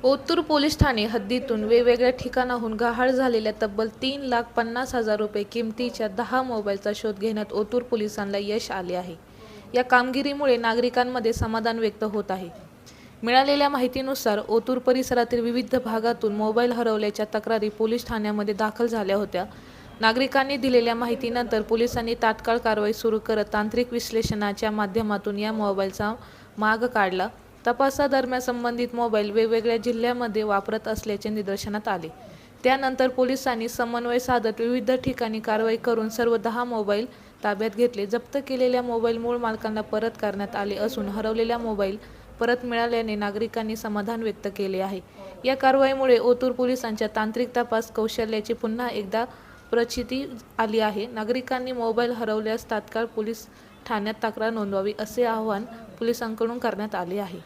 Otur police Thane हद्दीतून वेगवेगळ्या ठिकाणाहून गहाळ झालेल्या तब्बल 3,50,000 रुपये किमतीच्या 10 मोबाईलचा शोध घेण्यात ओतूर पोलिसांना यश आले आहे. या कामगिरीमुळे नागरिकांमध्ये समाधान व्यक्त होत आहे. मिळालेल्या माहितीनुसार ओतूर परिसरातील विविध भागातून मोबाईल हरवल्याच्या तक्रारी पोलीस ठाण्यामध्ये दाखल झाल्या होत्या. नागरिकांनी दिलेल्या माहितीनंतर पोलिसांनी तात्काळ कारवाई सुरू करत तांत्रिक विश्लेषणाच्या माध्यमातून या मोबाईलचा माग काढला. तपासादरम्यान संबंधित मोबाईल वेगवेगळ्या जिल्ह्यांमध्ये वापरत असल्याचे निदर्शनास आले. त्यानंतर पोलिसांनी समन्वय साधत विविध ठिकाणी कारवाई करून सर्व 10 मोबाईल ताब्यात घेतले. जप्त केलेल्या मोबाईल मूळ मालकांना परत करण्यात आले असून हरवलेला मोबाईल परत मिळाल्याने नागरिकांनी समाधान व्यक्त केले आहे. या कारवाईमुळे ओतूर पोलिसांच्या तांत्रिक तपास कौशल्याची पुन्हा एकदा प्रचिती आली आहे. नागरिकांनी मोबाईल हरवल्यास तात्काळ पोलीस ठाण्यात तक्रार नोंदवावी असे आवाहन पोलिसांकडून करण्यात आले आहे.